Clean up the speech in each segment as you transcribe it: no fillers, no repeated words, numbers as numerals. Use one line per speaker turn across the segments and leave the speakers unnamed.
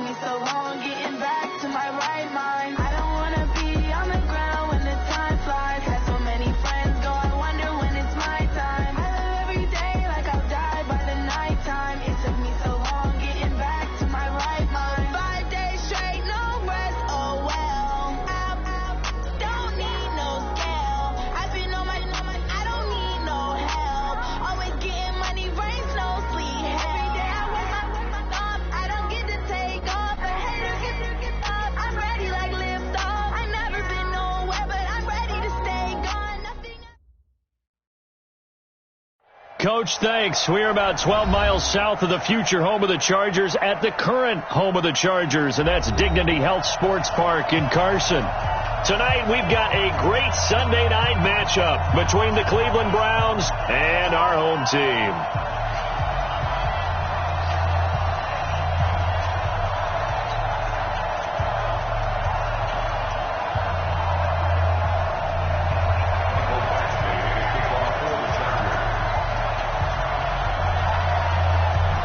me so long getting back to my right mind. I don't wanna be on the ground when the time flies. Had so many friends go, I wonder when it's my time. I live every day like I'll die by the nighttime. It took me so long getting back to my right mind. 5 days straight, no rest, oh well. Don't need no scale. I've been on my, I don't need no help. Always getting money, rain, snow, sleet, every day I wear my thoughts. I don't get to take off, but haters get off. I'm ready like lift off. I never been nowhere, but I'm ready to stay gone. Nothing.
Coach, thanks. We're about 12 miles south of the future home of the Chargers at the current home of the Chargers, and that's Dignity Health Sports Park in Carson. Tonight, we've got a great Sunday night matchup between the Cleveland Browns and our home team.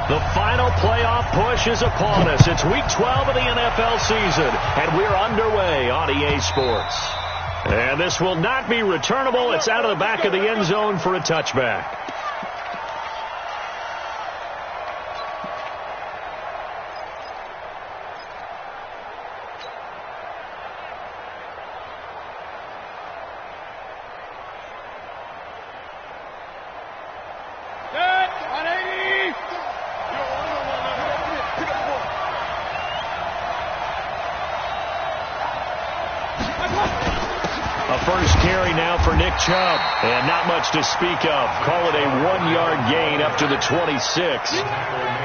The final playoff push is upon us. It's week 12 of the NFL season, and we're underway on EA Sports. And this will not be returnable. It's out of the back of the end zone for a touchback. First carry now for Nick Chubb, and not much to speak of. Call it a 1-yard gain up to the 26.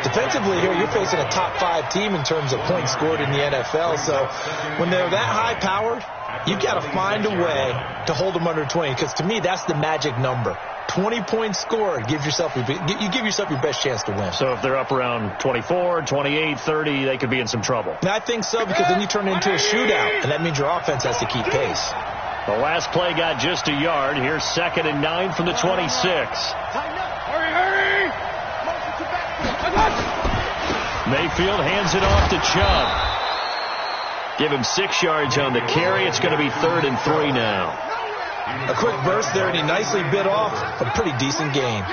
Defensively here, you're facing a top 5 team in terms of points scored in the NFL. So when they're that high-powered, you've got to find a way to hold them under 20, because to me, that's the magic number. 20 points scored, you give yourself your best chance to win. So
if they're up around 24, 28, 30, they could be in some trouble.
And I think so, because then you turn it into a shootout, and that means your offense has to keep pace.
The last play got just a yard. Here's 2nd and 9 from the 26.
Hurry!
Mayfield hands it off to Chubb. Give him 6 yards on the carry. It's going to be 3rd and 3 now.
A quick burst there, and he nicely bit off a pretty decent gain.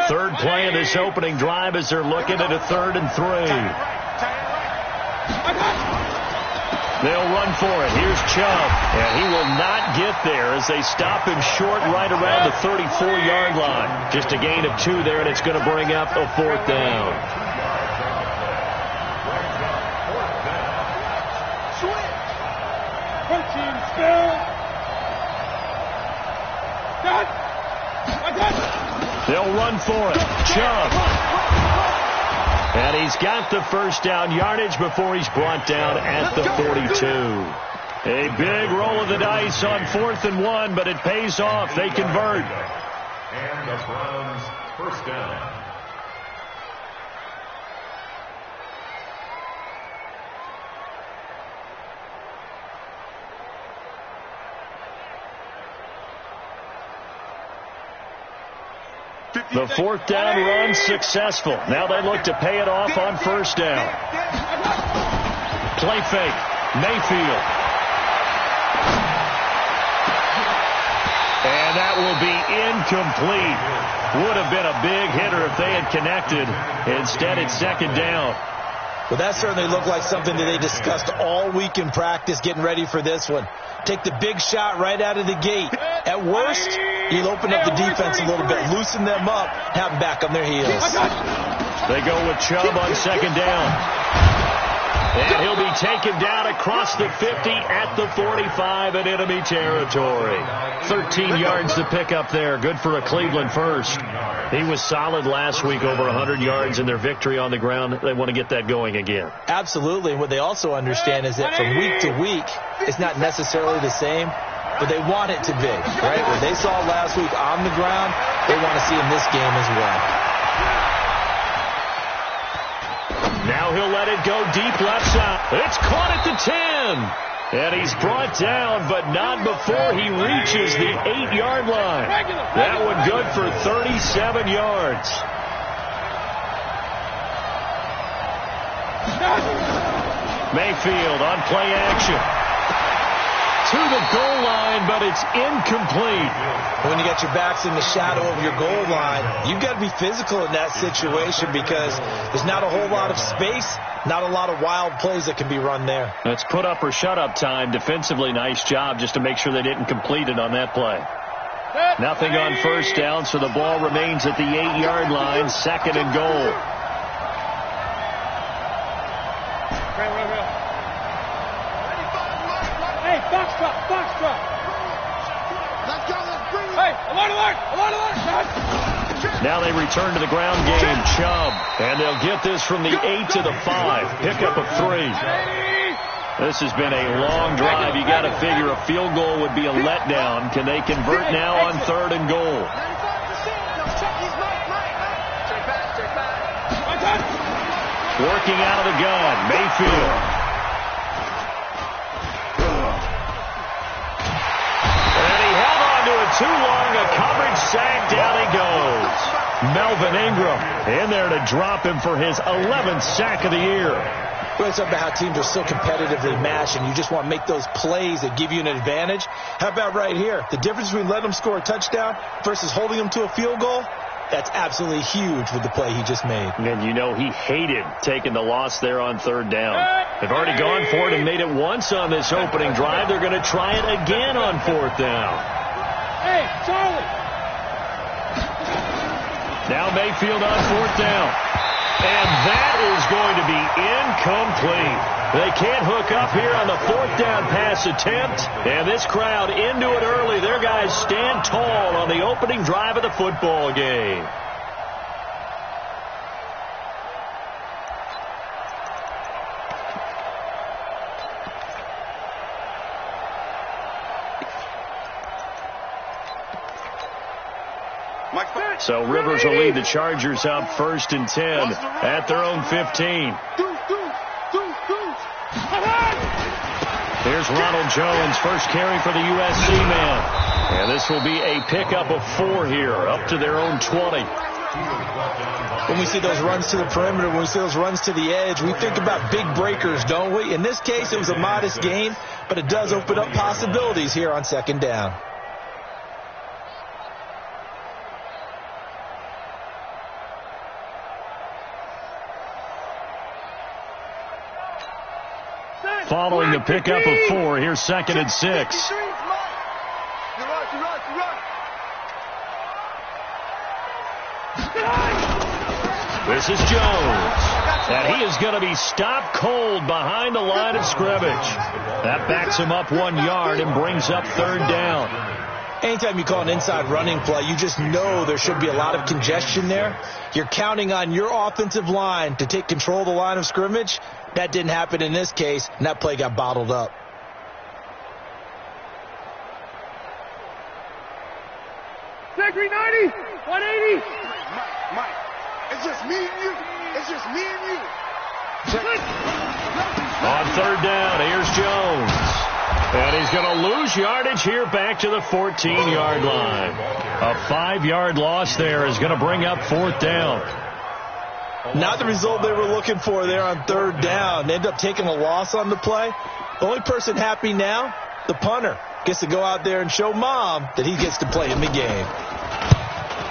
Third play of this opening drive as they're looking at a 3rd and 3. They'll run for it. Here's Chubb, and he will not get there as they stop him short right around the 34-yard line. Just a gain of 2 there, and it's going to bring up a 4th down. They'll run for it. Chubb. And he's got the first down yardage before he's brought down at the 42. A big roll of the dice on 4th and 1, but it pays off. They convert.
And the Browns first down.
The 4th down run successful. Now they look to pay it off on 1st down. Play fake. Mayfield. And that will be incomplete. Would have been a big hitter if they had connected. Instead, it's 2nd down.
Well, that certainly looked like something that they discussed all week in practice, getting ready for this one. Take the big shot right out of the gate. At worst, you'll open up the defense a little bit, loosen them up, have them back on their heels.
They go with Chubb on 2nd down. And he'll be taken down across the 50 at the 45 in enemy territory. 13 yards to pick up there. Good for a Cleveland first. He was solid last week, over 100 yards in their victory on the ground. They want to get that going again.
Absolutely. And what they also understand is that from week to week, it's not necessarily the same, but they want it to be, right? What they saw last week on the ground, they want to see in this game as well.
Now he'll let it go deep left side. It's caught at the 10. And he's brought down, but not before he reaches the 8-yard line. That one good for 37 yards. Mayfield on play action. To the goal line, but it's incomplete.
When you got your backs in the shadow of your goal line, you've got to be physical in that situation because there's not a whole lot of space, not a lot of wild plays that can be run there.
It's put up or shut up time. Defensively, nice job just to make sure they didn't complete it on that play. Nothing on first down, so the ball remains at the 8-yard line, second and goal.
Hey, box truck. Let's go, let's bring it. Hey, alert.
Now they return to the ground game. Chubb. And they'll get this from the 8 to the 5. Pickup of 3. This has been a long drive. You got to figure a field goal would be a letdown. Can they convert now on third and goal? Working out of the gun. Mayfield. Too long a coverage sack, down he goes. Melvin Ingram in there to drop him for his 11th sack of the year.
Well, it's about how teams are so competitively matched, and you just want to make those plays that give you an advantage. How about right here? The difference between letting them score a touchdown versus holding them to a field goal, that's absolutely huge with the play he just made.
And you know he hated taking the loss there on third down. They've already gone for it and made it once on this opening drive. They're going to try it again on fourth down.
Hey, Charlie!
Now Mayfield on fourth down. And that is going to be incomplete. They can't hook up here on the fourth down pass attempt. And this crowd into it early. Their guys stand tall on the opening drive of the football game. So Rivers will lead the Chargers up 1st and 10 at their own 15. Here's Ronald Jones, first carry for the USC man. And this will be a pickup of 4 here, up to their own 20.
When we see those runs to the perimeter, when we see those runs to the edge, we think about big breakers, don't we? In this case, it was a modest gain, but it does open up possibilities here on second down.
Following the pickup of 4, here's 2nd and 6. This is Jones. And he is going to be stopped cold behind the line of scrimmage. That backs him up 1 yard and brings up third down.
Anytime you call an inside running play, you just know there should be a lot of congestion there. You're counting on your offensive line to take control of the line of scrimmage. That didn't happen in this case, and that play got bottled up.
Secretary 90, 180. Mike, it's just me and you. It's just me and you.
On third down, here's Jones. And he's going to lose yardage here back to the 14-yard line. A 5-yard loss there is going to bring up fourth down.
Not the result they were looking for there on third down. They end up taking a loss on the play. The only person happy now, the punter, gets to go out there and show mom that he gets to play in the game.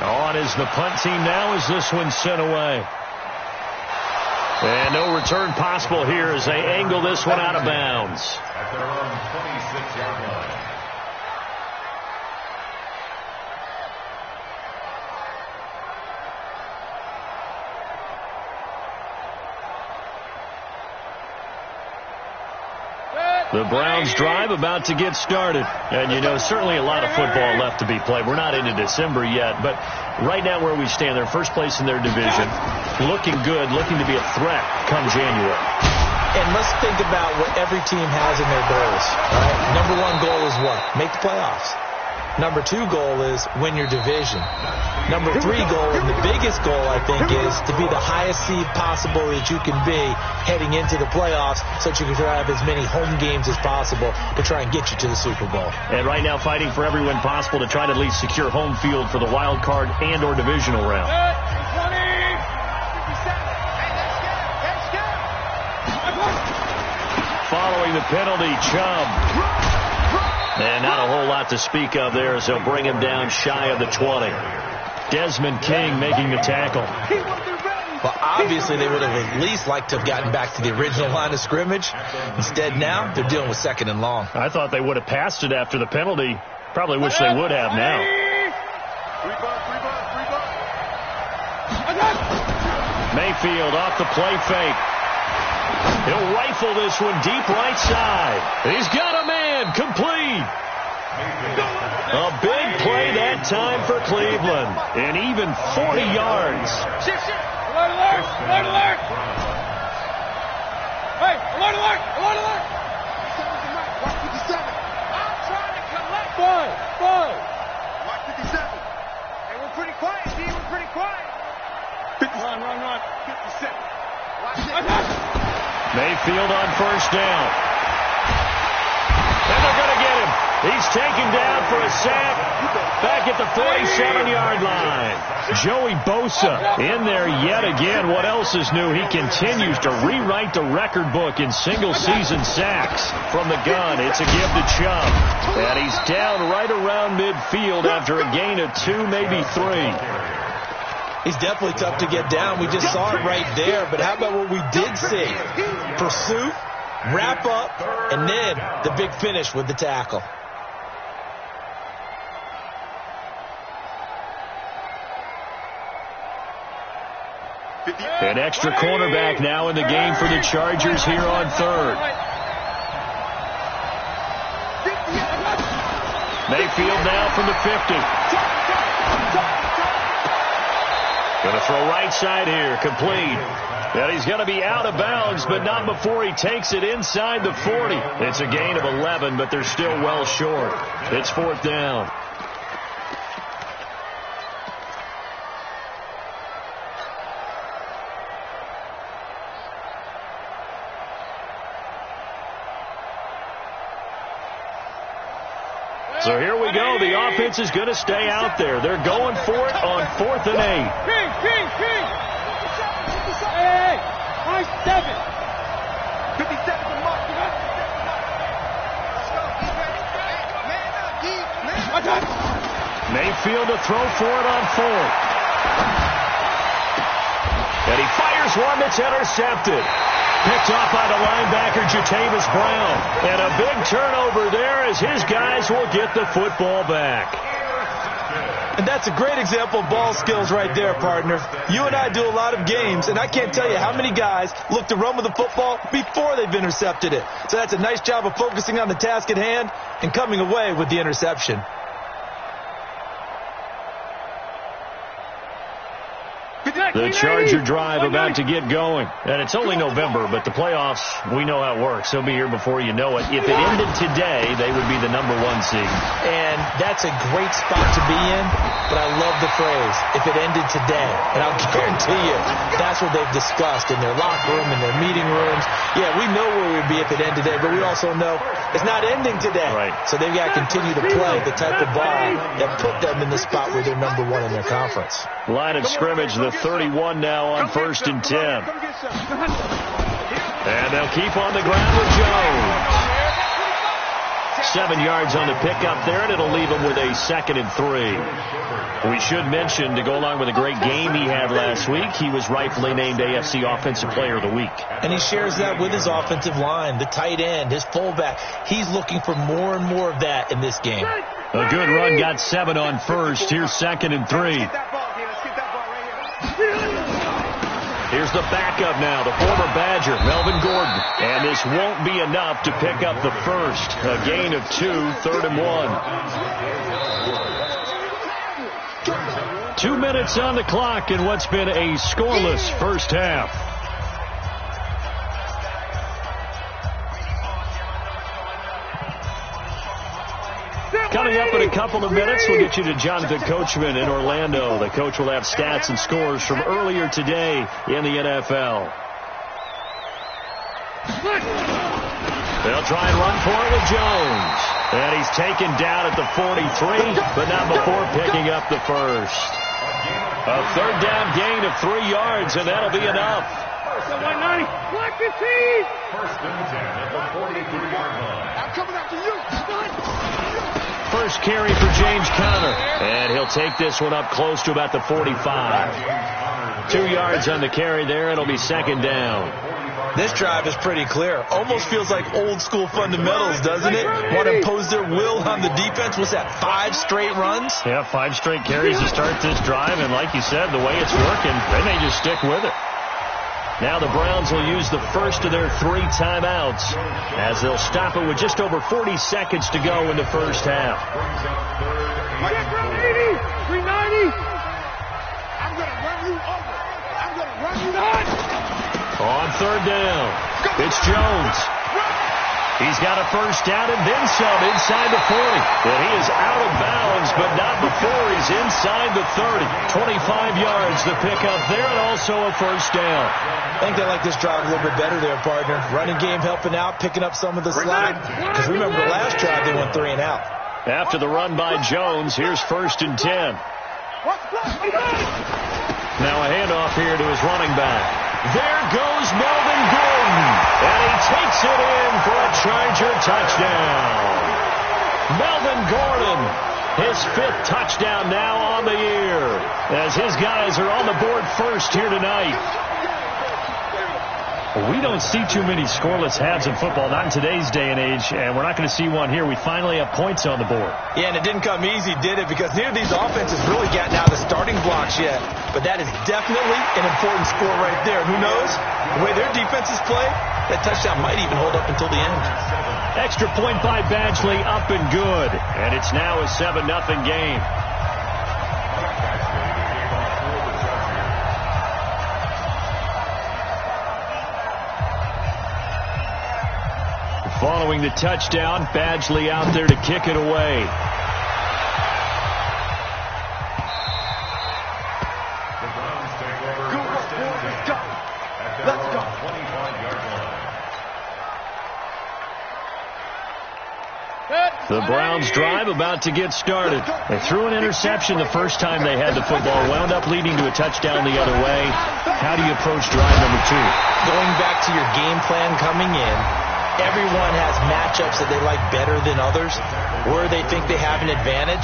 On is the punt team now as this one's sent away. And no return possible here as they angle this one out of bounds.
At their own 26-yard line.
The Browns drive about to get started. And, you know, certainly a lot of football left to be played. We're not into December yet, but right now where we stand, they're first place in their division. Looking good, looking to be a threat come January.
And let's think about what every team has in their goals. Right? Number one goal is what? Make the playoffs. Number 2 goal is win your division. Number 3 goal, and the biggest goal, I think, is to be the highest seed possible that you can be heading into the playoffs so that you can try to have as many home games as possible to try and get you to the Super Bowl.
And right now fighting for every win possible to try to at least secure home field for the wild card and or divisional round. Following the penalty, Chubb. And not a whole lot to speak of there as they'll bring him down shy of the 20. Desmond King making the tackle.
Well, obviously they would have at least liked to have gotten back to the original line of scrimmage. Instead now, they're dealing with 2nd and long.
I thought they would have passed it after the penalty. Probably wish they would have now. Mayfield off the play fake. He'll rifle this one deep right side. He's got a man, complete. A big play that time for Cleveland. And even 40 yards.
Alert, alert, alert, alert. Hey, alert, alert, alert, alert. 57. I'm trying to collect. Five. Mark 57. Hey, we're pretty quiet, D. We're pretty quiet. Run. 57. Watch it.
Mayfield on first down. And they're going to get him. He's taken down for a sack back at the 47-yard line. Joey Bosa in there yet again. What else is new? He continues to rewrite the record book in single-season sacks. From the gun, it's a give to Chubb. And he's down right around midfield after a gain of 2, maybe 3.
He's definitely tough to get down. We just saw it right there. But how about what we did see? Pursuit, wrap up, and then the big finish with the tackle.
An extra cornerback now in the game for the Chargers here on 3rd. Mayfield now from the 50. Going to throw right side here, complete. And he's going to be out of bounds, but not before he takes it inside the 40. It's a gain of 11, but they're still well short. It's 4th down. So here we go. The offense is going to stay out there. They're going for it on 4th and 8.
King. Hey, nice 7. 57 to mark.
Mayfield to throw for it on 4th. And he fires one that's intercepted. Picked off by the linebacker, Jatavis Brown. And a big turnover there as his guys will get the football back.
And that's a great example of ball skills right there, partner. You and I do a lot of games, and I can't tell you how many guys look to run with the football before they've intercepted it. So that's a nice job of focusing on the task at hand and coming away with the interception.
The Charger drive about to get going. And it's only November, but the playoffs, we know how it works. They'll be here before you know it. If it ended today, they would be the number 1 seed.
And that's a great spot to be in, but I love the phrase, if it ended today. And I'll guarantee you, that's what they've discussed in their locker room, in their meeting rooms. Yeah, we know where we'd be if it ended today, but we also know it's not ending today.
Right.
So they've got to continue to play the type of ball that put them in the spot where they're number 1 in their conference.
Line of scrimmage, the 31 now on 1st and 10. And they'll keep on the ground with Jones. 7 yards on the pickup there, and it'll leave him with a 2nd and 3. We should mention, to go along with a great game he had last week, he was rightfully named AFC Offensive Player of the Week.
And he shares that with his offensive line, the tight end, his fullback. He's looking for more and more of that in this game.
A good run, got 7 on 1st. Here's 2nd and 3. Here's the backup now, the former Badger, Melvin Gordon. And this won't be enough to pick up the first. A gain of 2, 3rd and 1. 2 minutes on the clock in what's been a scoreless first half. Coming up in a couple of minutes, we'll get you to Jonathan Coachman in Orlando. The coach will have stats and scores from earlier today in the NFL. They'll try and run for it with Jones. And he's taken down at the 43, but not before picking up the first. A third down gain of 3 yards, and that'll be enough.
First and 10 at the 43-yard line.
I'm coming after you.
First carry for James Conner. And he'll take this one up close to about the 45. 2 yards on the carry there. It'll be second down.
This drive is pretty clear. Almost feels like old school fundamentals, doesn't it? Want to impose their will on the defense. What's that, 5 straight runs?
Yeah, 5 straight carries to start this drive. And like you said, the way it's working, they may just stick with it. Now the Browns will use the first of their 3 timeouts as they'll stop it with just over 40 seconds to go in the first half.
390. I'm going to run you over. I'm going to run you down.
On third down, it's Jones. He's got a first down and then some inside the 40. Well, he is out of bounds, but not before he's inside the 30. 25 yards to pick up there, and also a first down.
I think they like this drive a little bit better there, partner. Running game helping out, picking up some of the slack. Because remember the last drive, they went 3 and out.
After the run by Jones, here's first and 10. Now a handoff here to his running back. There goes Melvin Gordon, and he takes it in for a Charger touchdown. Melvin Gordon, his 5th touchdown now on the year, as his guys are on the board first here tonight. We don't see too many scoreless halves in football, not in today's day and age, and we're not going to see one here. We finally have points on the board.
Yeah, and it didn't come easy, did it? Because neither of these offenses really gotten out of the starting blocks yet. But that is definitely an important score right there. Who knows? The way their defenses play, that touchdown might even hold up until the end.
Extra point by Badgley, up and good. And it's now a 7-0 game. Following the touchdown, Badgley out there to kick it away.
The Browns take over first and 10 at their own 25-yard line.
The Browns drive about to get started. They threw an interception the first time they had the football, wound up leading to a touchdown the other way. How do you approach drive number 2?
Going back to your game plan coming in, everyone has matchups that they like better than others, where they think they have an advantage.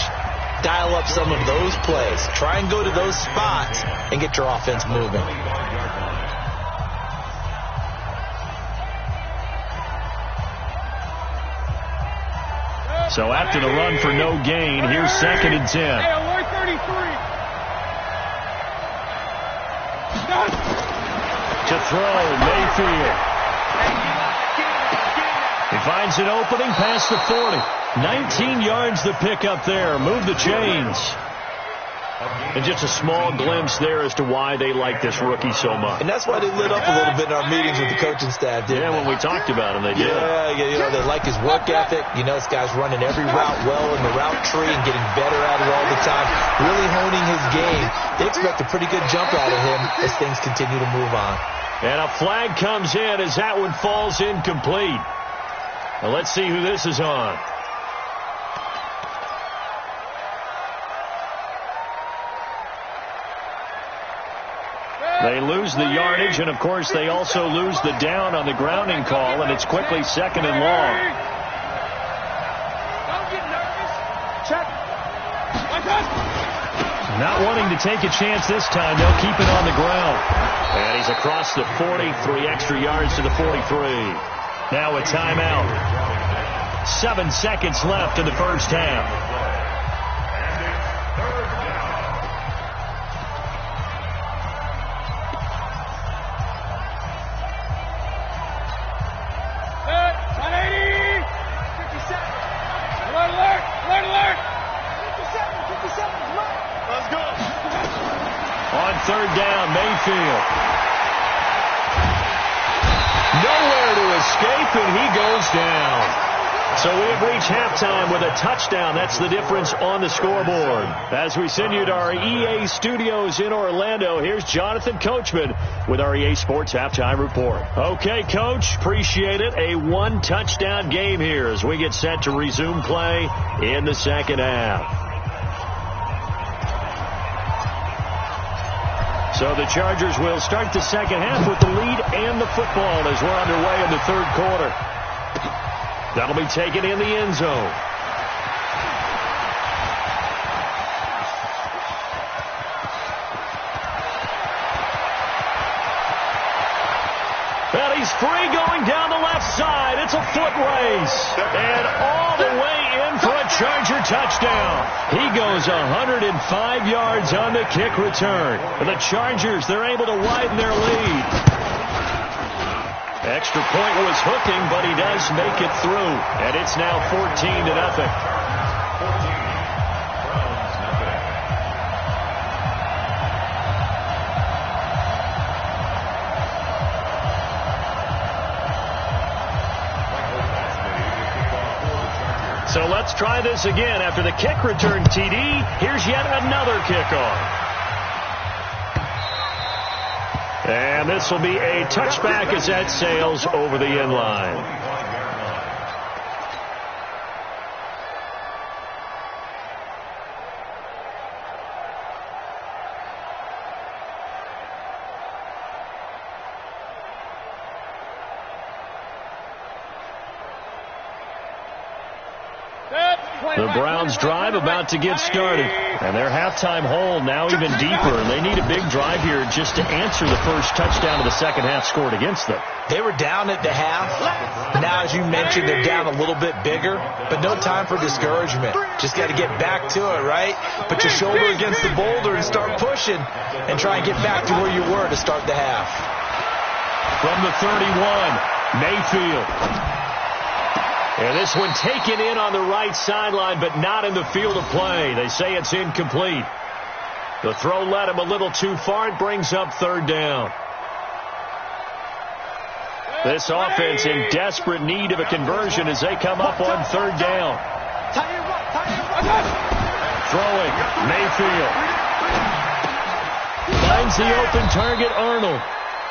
Dial up some of those plays. Try and go to those spots and get your offense moving.
So after the run for no gain, here's second and 10. To throw, Mayfield. He finds an opening past the 40. 19 yards to pick up there. Move the chains. And just a small glimpse there as to why they like this rookie so much.
And that's why they lit up a little bit in our meetings with the coaching staff, didn't they?
When we talked about him, they did.
Yeah, you know, they like his work ethic. You know, this guy's running every route well in the route tree and getting better at it all the time. Really honing his game. They expect a pretty good jump out of him as things continue to move on.
And a flag comes in as that one falls incomplete. Well, let's see who this is on. They lose the yardage, and, of course, they also lose the down on the grounding call, and it's quickly second and long.
Don't get nervous. Check.
Not wanting to take a chance this time. They'll keep it on the ground. And he's across the 40, 3 extra yards to the 43. Now a timeout. 7 seconds left in the first half. On third down, Mayfield. Nowhere to escape, and he goes down. So we have reached halftime with a touchdown. That's the difference on the scoreboard. As we send you to our EA studios in Orlando, here's Jonathan Coachman with our EA Sports Halftime Report. Okay, Coach, appreciate it. A one-touchdown game here as we get set to resume play in the second half. So the Chargers will start the second half with the lead and the football as we're underway in the third quarter. That'll be taken in the end zone. And he's free going down the left side. It's a foot race. And all the way in for a Charger touchdown. He goes 105 yards on the kick return. And the Chargers, they're able to widen their lead. Extra point was hooking, but he does make it through. And it's now 14-0. So let's try this again. After the kick return TD, here's yet another kickoff. And this will be a touchback as that sails over the end line. The Browns drive about to get started. And their halftime hole now even deeper. And they need a big drive here just to answer the first touchdown of the second half scored against them.
They were down at the half. Now, as you mentioned, they're down a little bit bigger. But no time for discouragement. Just got to get back to it, right? Put your shoulder against the boulder and start pushing. And try and get back to where you were to start the half.
From the 31, Mayfield. And this one taken in on the right sideline, but not in the field of play. They say it's incomplete. The throw led him a little too far. It brings up third down. This offense in desperate need of a conversion as they come up on third down. Throwing, Mayfield. Finds the open target, Arnold.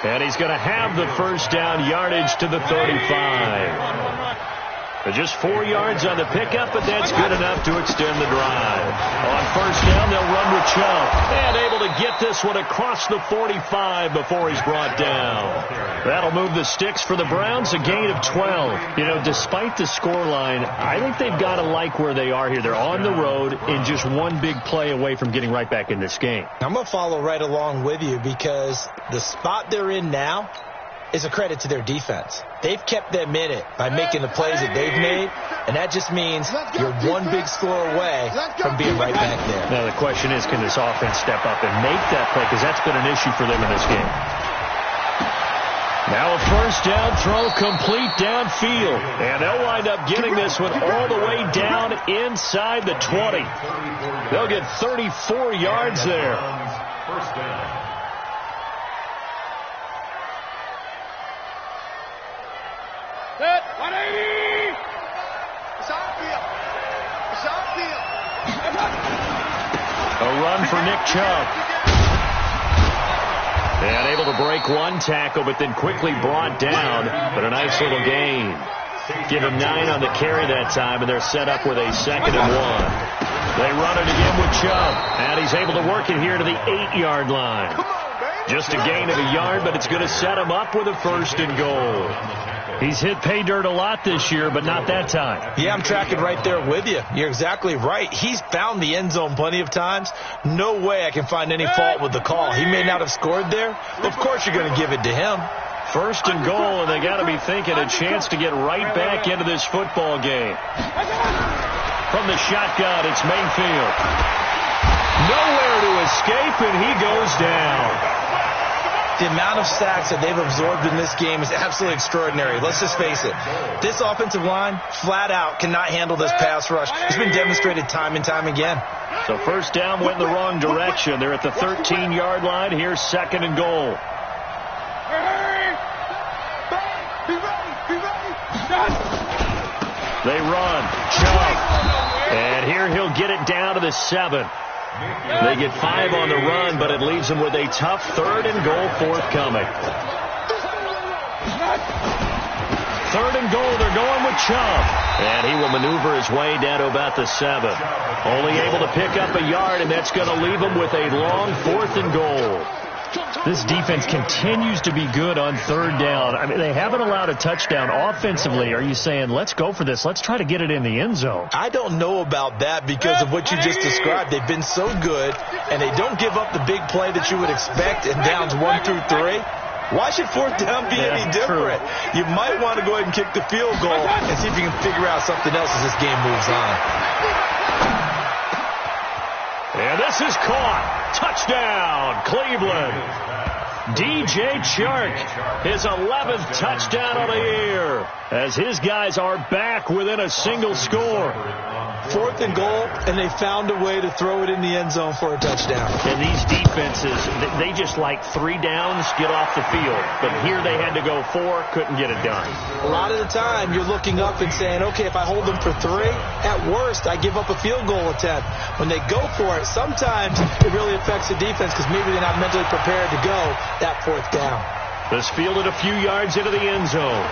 And he's going to have the first down yardage to the 35. Just 4 yards on the pickup, but that's good enough to extend the drive. On first down, they'll run with Chubb. And able to get this one across the 45 before he's brought down. That'll move the sticks for the Browns, a gain of 12. You know, despite the scoreline, I think they've got to like where they are here. They're on the road and just one big play away from getting right back in this game.
I'm going to follow right along with you because the spot they're in now is a credit to their defense. They've kept them in it by making the plays that they've made, and that just means you're one big score away from being right back there.
Now the question is, can this offense step up and make that play? Because that's been an issue for them in this game. Now a first down throw complete downfield. And they'll wind up getting this one all the way down inside the 20. They'll get 34 yards there.
First down.
Set, 180! It's on field. It's on field.
A run for Nick Chubb. And able to break one tackle, but then quickly brought down. But a nice little gain. Give him 9 on the carry that time, and they're set up with a 2nd and 1. They run it again with Chubb. And he's able to work it here to the 8-yard line. Just a gain of a yard, but it's going to set him up with a 1st and goal. He's hit pay dirt a lot this year, but not that time.
Yeah, I'm tracking right there with you. You're exactly right. He's found the end zone plenty of times. No way I can find any fault with the call. He may not have scored there, but of course you're going to give it to him.
1st and goal, and they got to be thinking a chance to get right back into this football game. From the shotgun, it's Mayfield. Nowhere to escape, and he goes down.
The amount of sacks that they've absorbed in this game is absolutely extraordinary. Let's just face it. This offensive line, flat out, cannot handle this pass rush. It's been demonstrated time and time again.
So first down went in the wrong direction. They're at the 13-yard line. Here's 2nd and goal.
Be ready! Be ready!
They run. Chubb. And here he'll get it down to the 7. They get 5 on the run, but it leaves them with a tough 3rd and goal forthcoming. 3rd and goal, they're going with Chubb. And he will maneuver his way down to about the 7. Only able to pick up a yard, and that's going to leave him with a long 4th and goal.
This defense continues to be good on 3rd down. I mean, they haven't allowed a touchdown offensively. Are you saying, let's go for this? Let's try to get it in the end zone.
I don't know about that because of what you just described. They've been so good, and they don't give up the big play that you would expect in downs 1 through 3. Why should 4th down be any different? True. You might want to go ahead and kick the field goal and see if you can figure out something else as this game moves on.
And this is caught. Touchdown, Cleveland. DJ Chark, his 11th touchdown of the year, as his guys are back within a single score.
4th and goal, and they found a way to throw it in the end zone for a touchdown.
And these defenses, they just like 3 downs, get off the field. But here they had to go 4, couldn't get it done.
A lot of the time, you're looking up and saying, okay, if I hold them for 3, at worst, I give up a field goal attempt. When they go for it, sometimes it really affects the defense because maybe they're not mentally prepared to go that 4th down.
This fielded a few yards into the end zone.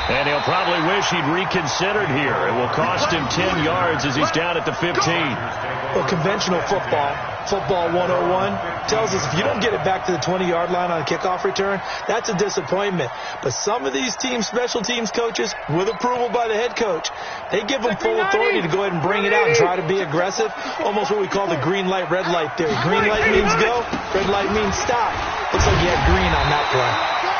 And he'll probably wish he'd reconsidered here. It will cost him 10 yards as he's down at the 15.
Well, conventional football 101, tells us if you don't get it back to the 20-yard line on a kickoff return, that's a disappointment. But some of these special teams coaches, with approval by the head coach, they give them full authority to go ahead and bring it out and try to be aggressive, almost what we call the green light, red light theory. Green light means go, red light means stop. Looks like you had green on that play.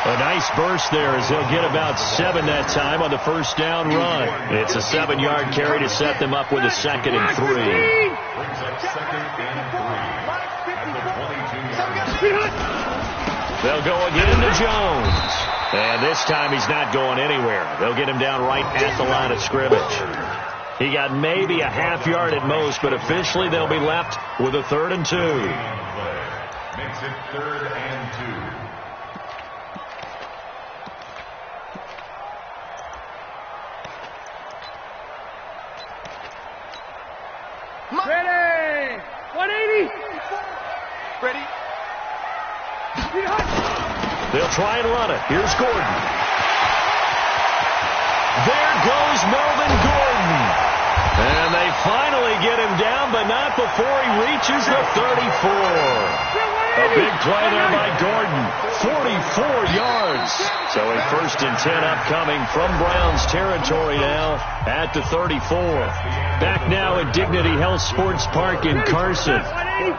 A nice burst there as they'll get about 7 that time on the 1st down run. It's a 7-yard carry to set them up with a 2nd and 3.
Brings up 2nd and 3 at the 22.
They'll go again to Jones. And this time he's not going anywhere. They'll get him down right at the line of scrimmage. He got maybe a half yard at most, but officially they'll be left with a 3rd and 2.
Makes it 3rd and 2.
Ready! 180! Ready?
They'll try and run it. Here's Gordon. There goes Melvin Gordon. And they finally get him down, but not before he reaches the 34. A big play there by Gordon. 44 yards. So a 1st and 10 upcoming from Browns territory now at the 34. Back now at Dignity Health Sports Park in Carson.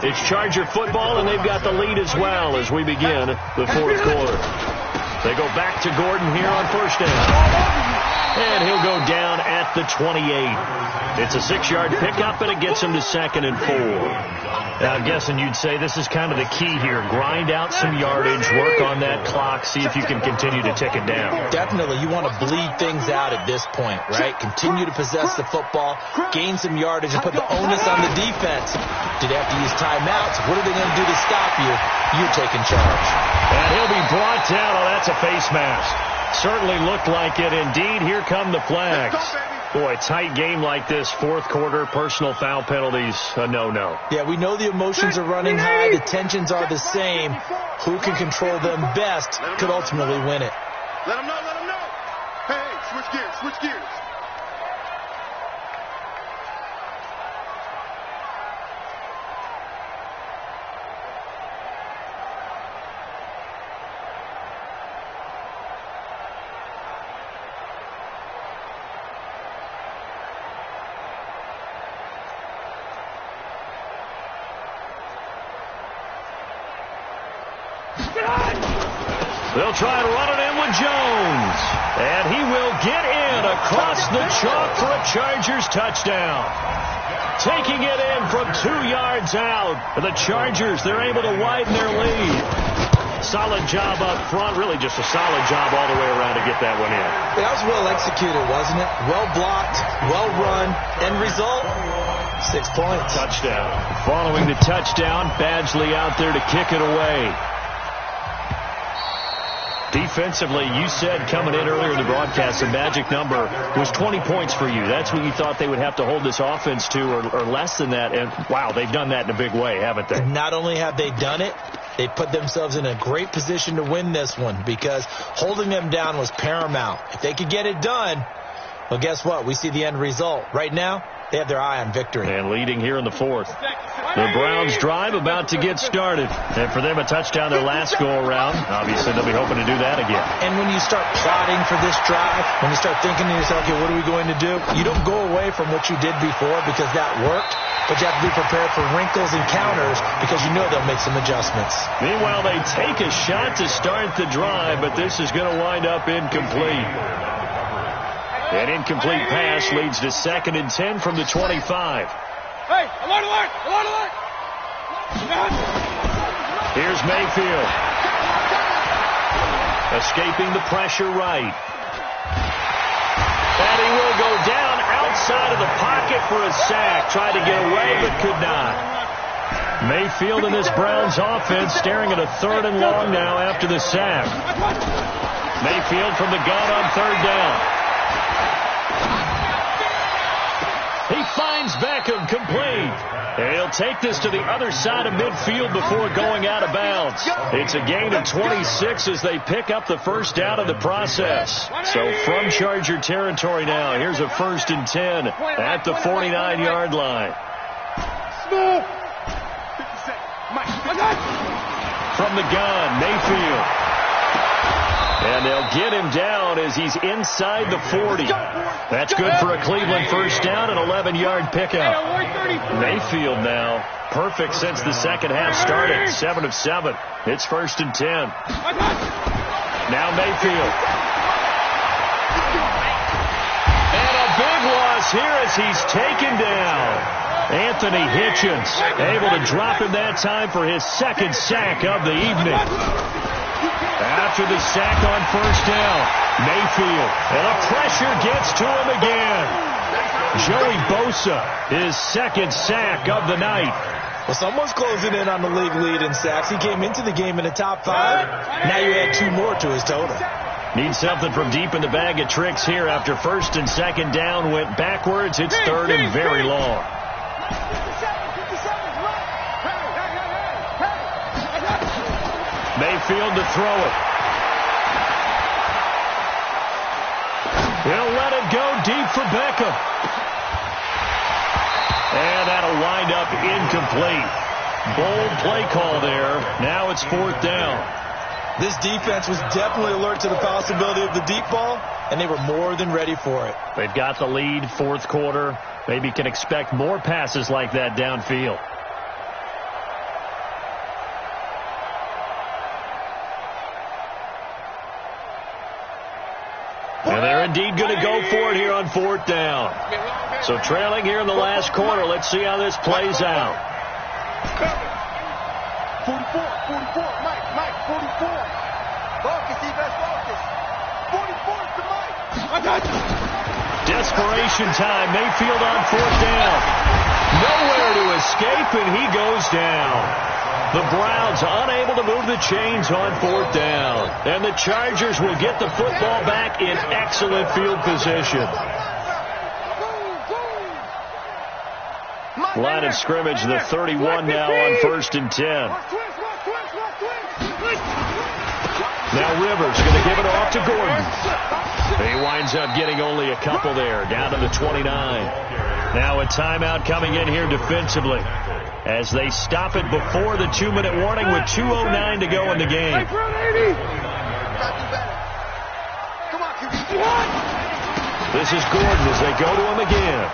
It's Charger football, and they've got the lead as well as we begin the 4th quarter. They go back to Gordon here on 1st down. And he'll go down at the 28. It's a 6-yard pickup, and it gets him to 2nd and 4.
Now, I'm guessing you'd say this is kind of the key here. Grind out some yardage, work on that clock, see if you can continue to tick it down.
Definitely. You want to bleed things out at this point, right? Continue to possess the football, gain some yardage, and put the onus on the defense. Did they have to use timeouts? What are they going to do to stop you? You're taking charge.
And he'll be brought down. Oh, that's a face mask. Certainly looked like it. Indeed, here come the flags. Boy, tight game like this, 4th quarter, personal foul penalties, a no-no.
Yeah, we know the emotions are running high. The tensions are the same. Who can control them best could ultimately win it.
Let him know, let him know. Hey, switch gears, switch gears.
They'll try and run it in with Jones. And he will get in across the chalk for a Chargers touchdown. Taking it in from 2 yards out. The Chargers, they're able to widen their lead. Solid job up front. Really just a solid job all the way around to get that one in.
That was well executed, wasn't it? Well blocked, well run. End result, 6 points.
Touchdown. Following the touchdown, Badgley out there to kick it away.
Defensively, you said coming in earlier in the broadcast, the magic number was 20 points for you. That's what you thought they would have to hold this offense to, or less than that. And, wow, they've done that in a big way, haven't they?
Not only have they done it, they put themselves in a great position to win this one because holding them down was paramount. If they could get it done, well, guess what? We see the end result. Right now, they have their eye on victory.
And leading here in the fourth. The Browns drive about to get started. And for them, a touchdown their last go-around. Obviously, they'll be hoping to do that again.
And when you start plotting for this drive, when you start thinking to yourself, okay, what are we going to do? You don't go away from what you did before because that worked. But you have to be prepared for wrinkles and counters because you know they'll make some adjustments.
Meanwhile, they take a shot to start the drive, but this is going to wind up incomplete. An incomplete pass leads to 2nd and 10 from the 25.
Hey, alert, alert, alert, alert.
Here's Mayfield. Escaping the pressure right. And he will go down outside of the pocket for a sack. Tried to get away, but could not. Mayfield and this Browns offense staring at a 3rd and long now after the sack. Mayfield from the gun on 3rd down. He finds Beckham complete. And he'll take this to the other side of midfield before going out of bounds. It's a gain of 26 as they pick up the first down of the process. So from Charger territory now, here's a 1st and 10 at the 49-yard line. From the gun, Mayfield. And they'll get him down as he's inside the 40. That's good for a Cleveland first down, an 11-yard pickup. Mayfield now, perfect since the second half started, 7 of 7. It's 1st and 10. Now Mayfield. And a big loss here as he's taken down. Anthony Hitchens able to drop him that time for his 2nd sack of the evening. After the sack on 1st down, Mayfield, and the pressure gets to him again. Joey Bosa, his 2nd sack of the night.
Well, someone's closing in on the league lead in sacks. He came into the game in the top 5. Now you add 2 more to his total.
Need something from deep in the bag of tricks here after 1st and 2nd down went backwards. It's 3rd and very long. Mayfield to throw it. He'll let it go deep for Beckham. And that'll wind up incomplete. Bold play call there. Now it's 4th down.
This defense was definitely alert to the possibility of the deep ball, and they were more than ready for it.
They've got the lead, 4th quarter. Maybe can expect more passes like that downfield. And they're indeed going to go for it here on 4th down. So trailing here in the last quarter. Let's see how this plays out.
44, Mike, 44. Focus, defense, focus. 44 to Mike.
Desperation time. Mayfield on 4th down. Nowhere to escape, and he goes down. The Browns unable to move the chains on 4th down. And the Chargers will get the football back in excellent field position. Line of scrimmage, the 31 now on 1st and 10. Now Rivers going to give it off to Gordon. He winds up getting only a couple there, down to the 29. Now a timeout coming in here defensively as they stop it before the 2-minute warning with 2:09 to go in the game. This is Gordon as they go to him again.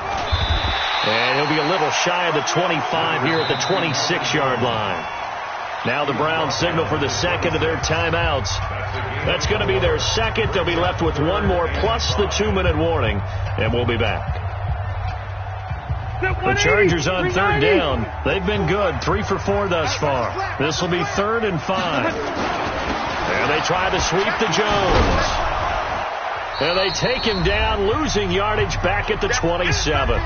And he'll be a little shy of the 25 here at the 26-yard line. Now the Browns signal for the 2nd of their timeouts. That's going to be their 2nd. They'll be left with 1 more plus the 2-minute warning. And we'll be back. The Chargers on 3rd down. They've been good. 3 for 4 thus far. This will be 3rd and 5. And they try to sweep to Jones. And they take him down, losing yardage back at the 27.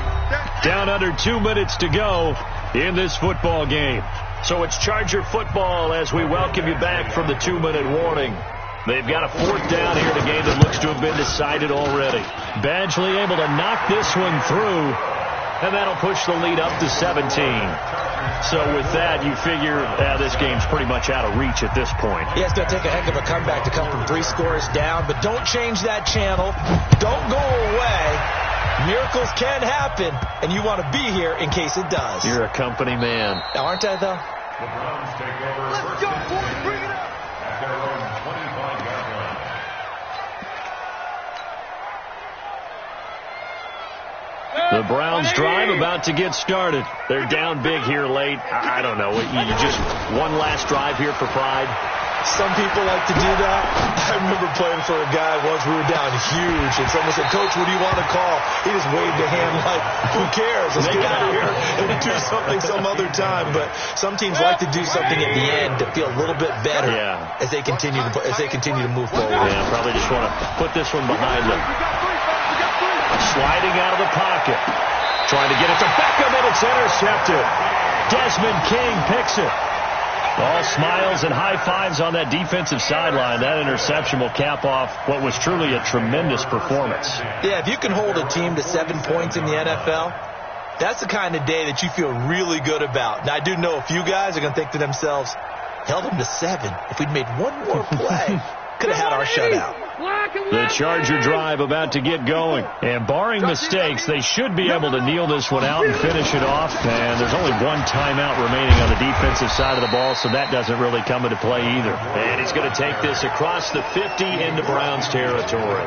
Down under 2 minutes to go in this football game. So it's Charger football as we welcome you back from the 2-minute warning.
They've got a fourth down here in a game that looks to have been decided already. Badgley able to knock this one through, and that'll push the lead up to 17. So with that, you figure this game's pretty much out of reach at this point.
Yeah, it's going to take a heck of a comeback to come from 3 scores down, but don't change that channel. Don't go away. Miracles can happen, and you want to be here in case it does.
You're a company man.
Aren't I, though?
The Browns take over.
Let's go, boys. Bring it up.
At their own 25-yard line.
The Browns drive about to get started. They're down big here late. I don't know. You just one last drive here for pride.
Some people like to do that. I remember playing for a guy once. We were down huge, and someone said, "Coach, what do you want to call?" He just waved a hand like, "Who cares? Let's get out of here and do something some other time." But some teams like to do something at the end to feel a little bit better as they continue to move forward.
Yeah, probably just want to put this one behind them. Sliding out of the pocket. Trying to get it to Beckham, and it's intercepted. Desmond King picks it. All smiles and high fives on that defensive sideline. That interception will cap off what was truly a tremendous performance.
Yeah, if you can hold a team to 7 points in the NFL, that's the kind of day that you feel really good about. Now, I do know a few guys are going to think to themselves, held them to 7. If we'd made one more play, could have had our shutout.
The Charger drive about to get going. And barring mistakes, they should be able to kneel this one out and finish it off. And there's only one timeout remaining on the defensive side of the ball, so that doesn't really come into play either. And he's going to take this across the 50 into Browns territory.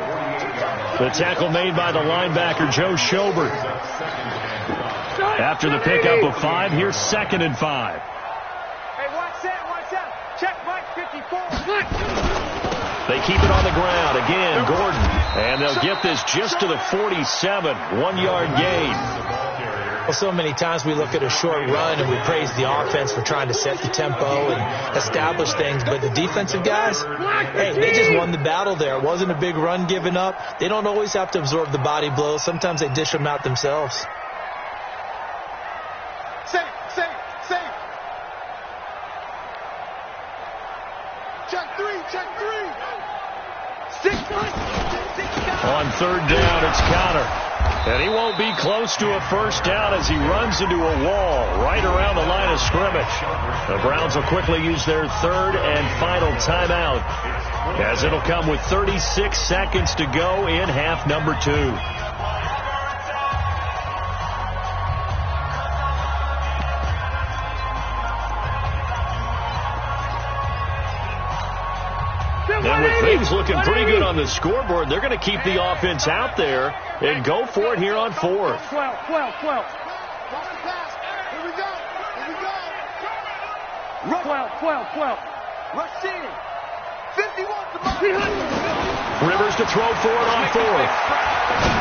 The tackle made by the linebacker, Joe Schobert. After the pickup of 5, here's 2nd and 5.
Hey, watch that. Check Mike 54.
They keep it on the ground. Again, Gordon. And they'll get this just to the 47. 1-yard gain.
Well, so many times we look at a short run and we praise the offense for trying to set the tempo and establish things. But the defensive guys, hey, they just won the battle there. It wasn't a big run given up. They don't always have to absorb the body blows. Sometimes they dish them out themselves.
Safe. Check 3. 6
On 3rd down, it's Counter. And he won't be close to a 1st down as he runs into a wall right around the line of scrimmage. The Browns will quickly use their 3rd and final timeout, as it'll come with 36 seconds to go in half number 2. And with things looking pretty good on the scoreboard, they're going to keep the offense out there and go for it here on 4th.
12. Here we go. 12. Rashid. 51.
Rivers to throw for it on 4th.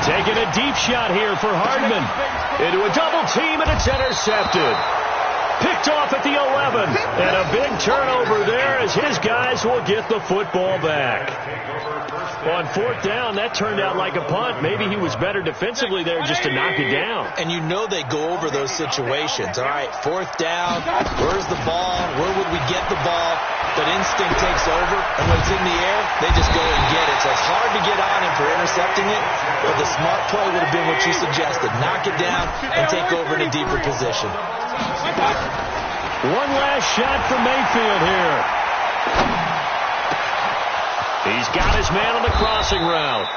Taking a deep shot here for Hardman. Into a double team, and it's intercepted. Picked off at the 11, and a big turnover there as his guys will get the football back. On 4th down, that turned out like a punt. Maybe he was better defensively there just to knock it down.
And you know they go over those situations. All right, 4th down, where's the ball? Where would we get the ball? But instinct takes over, and when it's in the air, they just go and get it. So it's hard to get on him for intercepting it, but the smart play would have been what you suggested. Knock it down and take over in a deeper position.
One last shot from Mayfield here. He's got his man on the crossing route.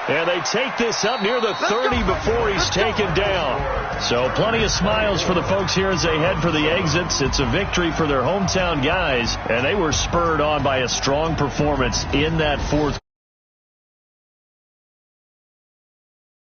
And they take this up near the 30 before he's taken down. So plenty of smiles for the folks here as they head for the exits. It's a victory for their hometown guys, and they were spurred on by a strong performance in that 4th